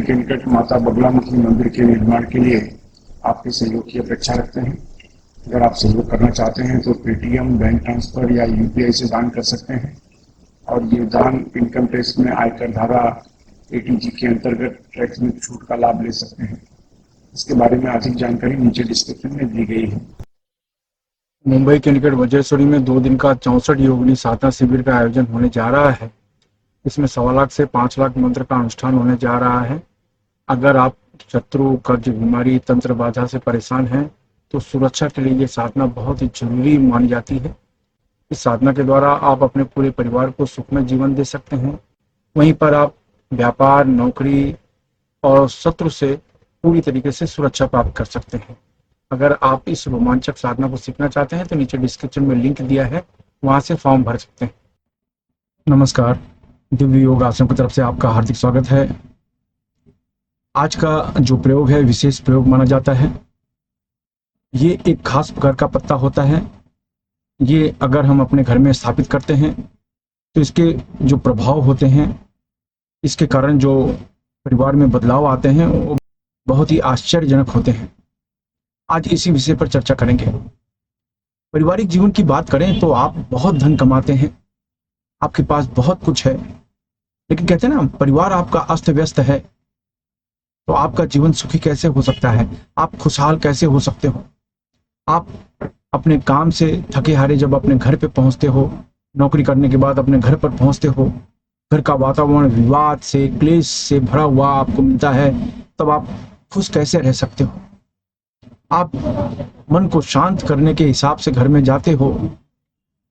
मुंबई के निकट माता बगलामुखी मंदिर के निर्माण के लिए आपके सहयोग की अपेक्षा रखते हैं। अगर आप सहयोग करना चाहते हैं तो पेटीएम, बैंक ट्रांसफर या यूपीआई से दान कर सकते हैं और ये दान इनकम टैक्स में आयकर धारा 80G के अंतर्गत टैक्स में छूट का लाभ ले सकते हैं। इसके बारे में अधिक जानकारी नीचे डिस्क्रिप्शन में दी गई है। मुंबई के निकट वज्रेश्वरी में 2 दिन का 64 योगिनी साधना शिविर का आयोजन होने जा रहा है। इसमें 1.25 लाख से 5 लाख मंत्र का अनुष्ठान होने जा रहा है। अगर आप शत्रु, कर्ज, बीमारी, तंत्र बाधा से परेशान हैं तो सुरक्षा के लिए ये साधना बहुत ही जरूरी मानी जाती है। इस साधना के द्वारा आप अपने पूरे परिवार को सुखमय जीवन दे सकते हैं। वहीं पर आप व्यापार, नौकरी और शत्रु से पूरी तरीके से सुरक्षा प्राप्त कर सकते हैं। अगर आप इस रोमांचक साधना को सीखना चाहते हैं तो नीचे डिस्क्रिप्शन में लिंक दिया है, वहां से फॉर्म भर सकते हैं। नमस्कार, दिव्य योग आश्रम की तरफ से आपका हार्दिक स्वागत है। आज का जो प्रयोग है विशेष प्रयोग माना जाता है। ये एक खास प्रकार का पत्ता होता है। ये अगर हम अपने घर में स्थापित करते हैं तो इसके जो प्रभाव होते हैं, इसके कारण जो परिवार में बदलाव आते हैं वो बहुत ही आश्चर्यजनक होते हैं। आज इसी विषय पर चर्चा करेंगे। पारिवारिक जीवन की बात करें तो आप बहुत धन कमाते हैं, आपके पास बहुत कुछ है, लेकिन कहते हैं ना, परिवार आपका अस्त व्यस्त है तो आपका जीवन सुखी कैसे हो सकता है? आप खुशहाल कैसे हो सकते हो? आप अपने काम से थके हारे जब अपने घर पे पहुंचते हो, नौकरी करने के बाद अपने घर पर पहुंचते हो, घर का वातावरण विवाद से, क्लेश से भरा हुआ आपको मिलता है, तब आप खुश कैसे रह सकते हो? आप मन को शांत करने के हिसाब से घर में जाते हो,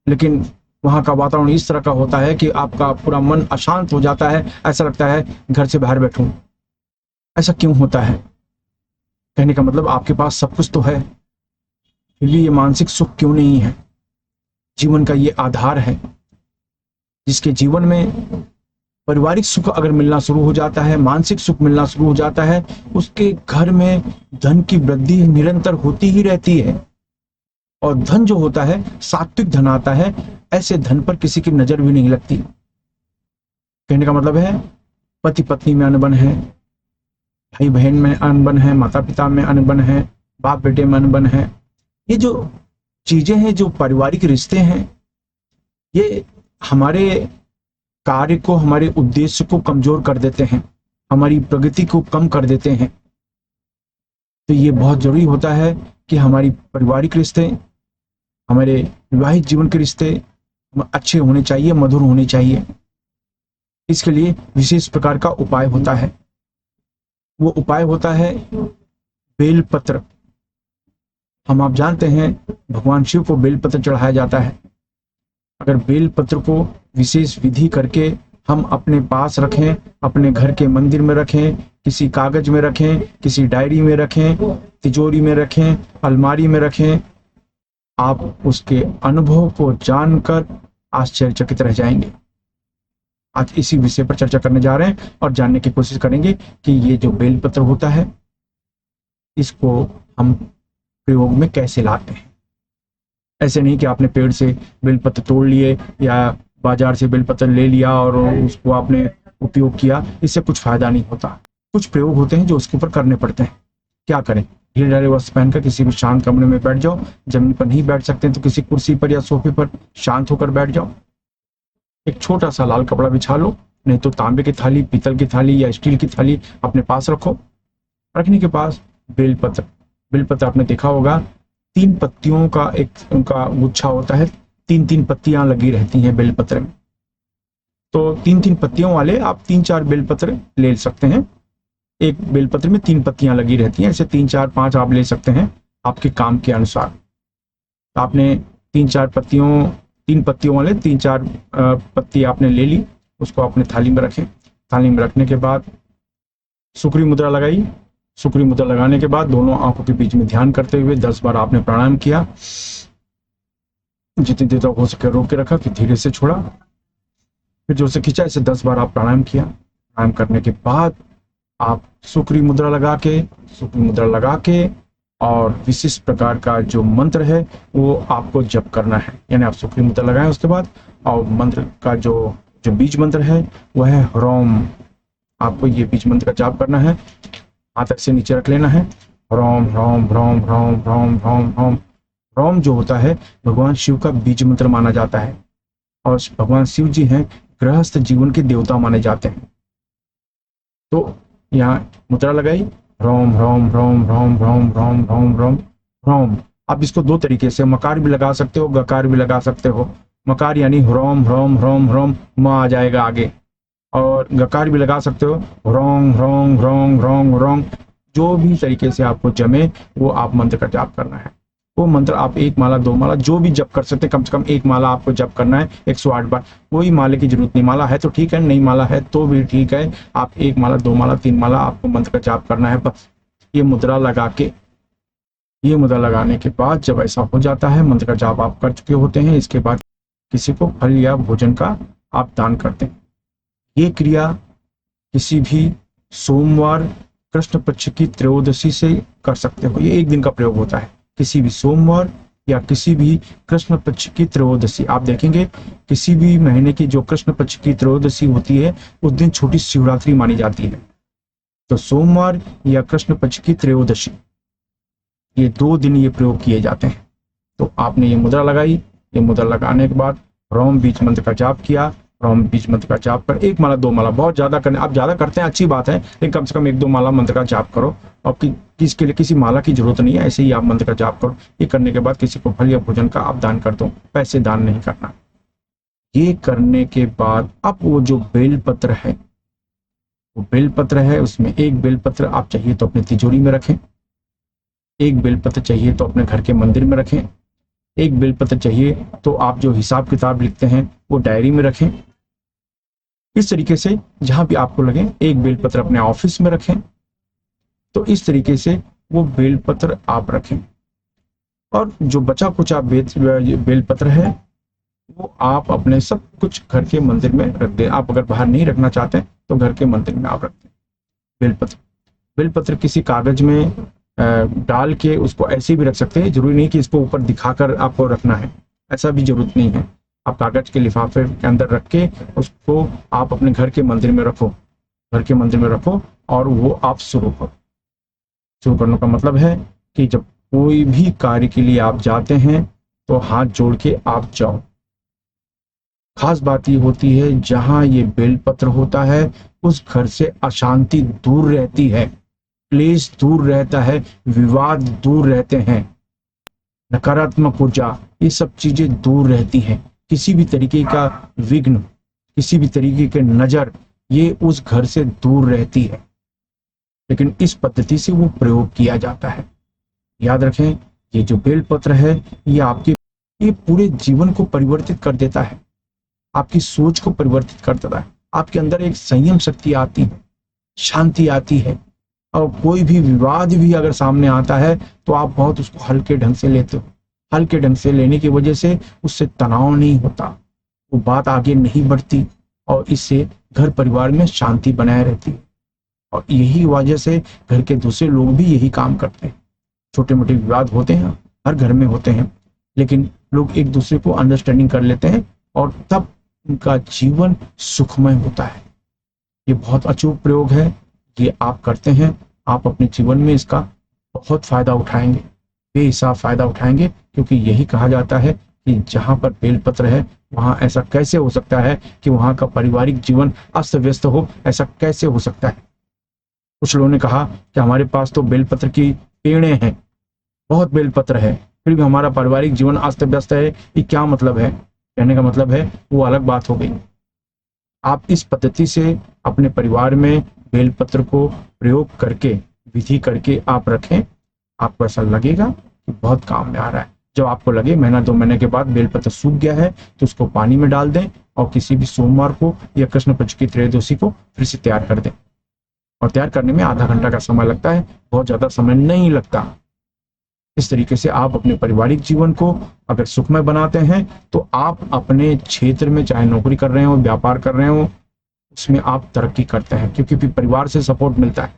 लेकिन वहां का वातावरण इस तरह का होता है कि आपका पूरा मन अशांत हो जाता है। ऐसा लगता है घर से बाहर बैठूं। ऐसा क्यों होता है? कहने का मतलब आपके पास सब कुछ तो है, फिर भी ये मानसिक सुख क्यों नहीं है? जीवन का ये आधार है। जिसके जीवन में पारिवारिक सुख अगर मिलना शुरू हो जाता है, मानसिक सुख मिलना शुरू हो जाता है, उसके घर में धन की वृद्धि निरंतर होती ही रहती है। और धन जो होता है, सात्विक धन आता है। ऐसे धन पर किसी की नजर भी नहीं लगती। कहने का मतलब है, पति पत्नी में अनबन है, भाई बहन में अनबन है, माता पिता में अनबन है, बाप बेटे में अनबन है। ये जो चीजें हैं, जो पारिवारिक रिश्ते हैं, ये हमारे कार्य को, हमारे उद्देश्य को कमजोर कर देते हैं, हमारी प्रगति को कम कर देते हैं। तो ये बहुत जरूरी होता है कि हमारी पारिवारिक रिश्ते, हमारे विवाहित जीवन के रिश्ते अच्छे होने चाहिए, मधुर होने चाहिए। इसके लिए विशेष प्रकार का उपाय होता है। वो उपाय होता है बेलपत्र। आप जानते हैं भगवान शिव को बेलपत्र चढ़ाया जाता है। अगर बेलपत्र को विशेष विधि करके हम अपने पास रखें, अपने घर के मंदिर में रखें, किसी कागज में रखें, किसी डायरी में रखें, तिजोरी में रखें, अलमारी में रखें, आप उसके अनुभव को जानकर आश्चर्यचकित रह जाएंगे। आज इसी विषय पर चर्चा करने जा रहे हैं और जानने की कोशिश करेंगे कि ये जो बेलपत्र होता है, इसको हम प्रयोग में कैसे लाते हैं। ऐसे नहीं कि आपने पेड़ से बेलपत्र तोड़ लिए या बाजार से बेलपत्र ले लिया और उसको आपने उपयोग किया, इससे कुछ फायदा नहीं होता। कुछ प्रयोग होते हैं जो उसके ऊपर करने पड़ते हैं। क्या करें? ढीले ढाले वस्त्र पहनकर किसी भी शांत कमरे में बैठ जाओ। जमीन पर नहीं बैठ सकते तो किसी कुर्सी पर या सोफे पर शांत होकर बैठ जाओ। एक छोटा सा लाल कपड़ा बिछा लो, नहीं तो तांबे की थाली, पीतल की थाली या स्टील की थाली अपने पास रखो। रखने के पास बेलपत्र आपने देखा होगा, 3 पत्तियों का एक उनका गुच्छा होता है। 3-3 पत्तियां लगी रहती हैं बेलपत्र में। तो 3-3 पत्तियों वाले आप 3-4 बेलपत्र ले सकते हैं। एक बेलपत्र में 3 पत्तियां लगी रहती हैं, ऐसे 3-4-5 आप ले सकते हैं आपके काम के अनुसार। आपने 3 पत्तियों वाले 3-4 पत्ती आपने ले ली, उसको अपने थाली में रखें। थाली में रखने के बाद सुक्री मुद्रा लगाई। सुक्री मुद्रा लगाने के बाद दोनों आंखों के बीच में ध्यान करते हुए 10 बार आपने प्राणायाम किया। जितनी देर तक हो सके रोक के रखा, फिर धीरे से छोड़ा, फिर जोर से खींचा। ऐसे 10 बार आप प्राणायाम किया। प्राणायाम करने के बाद आप सुक्री मुद्रा लगा के और विशिष्ट प्रकार का जो मंत्र है वो आपको जप करना है। यानी आप सुक्री मुद्रा लगाएं उसके बाद, और मंत्र का जो बीज मंत्र है वह है ह्रोम आपको ये बीज मंत्र का जाप करना है। हाथ से नीचे रख लेना है। ह्रोम ह्रोम ह्रोम ह्रोम ह्रोम ह्रोम ह्रोम। ह्रोम जो होता है भगवान शिव का बीज मंत्र माना जाता है और भगवान शिव जी हैं गृहस्थ जीवन के देवता माने जाते हैं। तो यहाँ मुद्रा लगाई, ह्रोम ह्रोम ह्रोम ह्रोम ह्रोम ह्रोम ह्रोम ह्रोम ह्रोम। आप इसको दो तरीके से मकार भी लगा सकते हो, गकार भी लगा सकते हो। मकार यानी ह्रोम ह्रोम ह्रोम ह्रोम, म आ जाएगा आगे, और गकार भी लगा सकते हो, रोंग रोंग रोंग रोंग रोंग। जो भी तरीके से आपको जमे वो आप मंत्र का जाप करना है। वो मंत्र आप एक माला, दो माला, जो भी जप कर सकते हैं, कम से कम एक माला आपको जप करना है 108 बार। कोई माले की जरूरत नहीं, माला है तो ठीक है, नहीं माला है तो भी ठीक है। आप एक माला, दो माला, तीन माला आपको मंत्र का जाप करना है बस। ये मुद्रा लगा के, ये मुद्रा लगाने के बाद जब ऐसा हो जाता है, मंत्र का जाप आप कर चुके होते हैं, इसके बाद किसी को फल या भोजन का आप दान करते हैं। ये क्रिया किसी भी सोमवार कृष्ण पक्ष की त्रयोदशी से कर सकते हो। ये एक दिन का प्रयोग होता है, किसी भी सोमवार या किसी भी कृष्ण पक्ष की त्रयोदशी। आप देखेंगे किसी भी महीने की जो कृष्ण पक्ष की त्रयोदशी होती है उस दिन छोटी शिवरात्रि मानी जाती है। तो सोमवार या कृष्ण पक्ष की त्रयोदशी, ये 2 दिन ये प्रयोग किए जाते हैं। तो आपने ये मुद्रा लगाई, ये मुद्रा लगाने के बाद रोम बीज मंत्र का जाप किया। रोम बीज मंत्र का जाप कर एक माला, दो माला, बहुत ज्यादा करने, आप ज्यादा करते हैं अच्छी बात है, लेकिन कम से कम 1-2 माला मंत्र का जाप करो। और किसके लिए किसी माला की जरूरत नहीं है, ऐसे ही आप मंत्र का जाप करो। ये करने के बाद किसी को फल या भोजन का आप दान कर दो, पैसे दान नहीं करना। ये करने के बाद अब वो जो बेलपत्र है, वो बेलपत्र है, उसमें एक बेलपत्र आप चाहिए तो अपनी तिजोरी में रखें, एक बेलपत्र चाहिए तो अपने घर के मंदिर में रखें, एक बेलपत्र चाहिए तो आप जो हिसाब किताब लिखते हैं वो डायरी में रखें। इस तरीके से जहां भी आपको लगे, एक बेलपत्र अपने ऑफिस में रखें। तो इस तरीके से वो बेलपत्र आप रखें, और जो बचा कुचा बेलपत्र है वो आप अपने सब कुछ घर के मंदिर में रख दें। आप अगर बाहर नहीं रखना चाहते तो घर के मंदिर में आप रख दें बेलपत्र। बेलपत्र किसी कागज में डाल के उसको ऐसे भी रख सकते हैं, जरूरी नहीं कि इसको ऊपर दिखाकर आपको रखना है, ऐसा भी जरूरत नहीं है। आप कागज के लिफाफे के अंदर रख के उसको आप अपने घर के मंदिर में रखो, घर के मंदिर में रखो, और वो आप शुरू करो। शुरू करने का मतलब है कि जब कोई भी कार्य के लिए आप जाते हैं तो हाथ जोड़ के आप जाओ। खास बात ये होती है जहां ये बेलपत्र होता है उस घर से अशांति दूर रहती है, क्लेश दूर रहता है, विवाद दूर रहते हैं, नकारात्मक ऊर्जा, ये सब चीजें दूर रहती हैं। किसी भी तरीके का विघ्न, किसी भी तरीके के नजर, ये उस घर से दूर रहती है। लेकिन इस पद्धति से वो प्रयोग किया जाता है। याद रखें, ये जो बेलपत्र है ये पूरे जीवन को परिवर्तित कर देता है, आपकी सोच को परिवर्तित कर देता है। आपके अंदर एक संयम शक्ति आती है, शांति आती है, और कोई भी विवाद भी अगर सामने आता है तो आप बहुत उसको हल्के ढंग से लेते हो। हल्के ढंग से लेने की वजह से उससे तनाव नहीं होता, वो बात आगे नहीं बढ़ती, और इससे घर परिवार में शांति बनाए रहती है। और यही वजह से घर के दूसरे लोग भी यही काम करते हैं। छोटे मोटे विवाद होते हैं, हर घर में होते हैं, लेकिन लोग एक दूसरे को अंडरस्टैंडिंग कर लेते हैं और तब उनका जीवन सुखमय होता है। ये बहुत अचूक प्रयोग है, ये आप करते हैं, आप अपने जीवन में इसका बहुत फायदा उठाएंगे, बेहिसाब फायदा उठाएंगे, क्योंकि यही कहा जाता है कि जहां पर बेलपत्र है वहां ऐसा कैसे हो सकता है कि वहां का पारिवारिक जीवन अस्त व्यस्त हो, ऐसा कैसे हो सकता है। कुछ लोगों ने कहा कि हमारे पास तो बेलपत्र की पेड़े हैं, बहुत बेलपत्र है, फिर भी हमारा पारिवारिक जीवन अस्त व्यस्त है, ये क्या मतलब है। कहने का मतलब है वो अलग बात हो गई। आप इस पद्धति से अपने परिवार में बेलपत्र को प्रयोग करके, विधि करके आप रखें, आपको ऐसा लगेगा कि बहुत काम में आ रहा है। जब आपको लगे महीना 2 महीने के बाद बेलपत्र सूख गया है तो उसको पानी में डाल दें और किसी भी सोमवार को या कृष्ण पक्ष की त्रयोदशी को फिर से तैयार कर दें। और तैयार करने में आधा घंटा का समय लगता है, बहुत ज्यादा समय नहीं लगता। इस तरीके से आप अपने पारिवारिक जीवन को अगर सुखमय बनाते हैं तो आप अपने क्षेत्र में, चाहे नौकरी कर रहे हो, व्यापार कर रहे हो, उसमें आप तरक्की करते हैं, क्योंकि फिर परिवार से सपोर्ट मिलता है।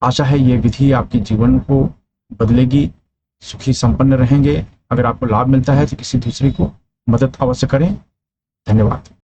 आशा है ये विधि आपके जीवन को बदलेगी, सुखी संपन्न रहेंगे। अगर आपको लाभ मिलता है तो किसी दूसरे को मदद अवश्य करें। धन्यवाद।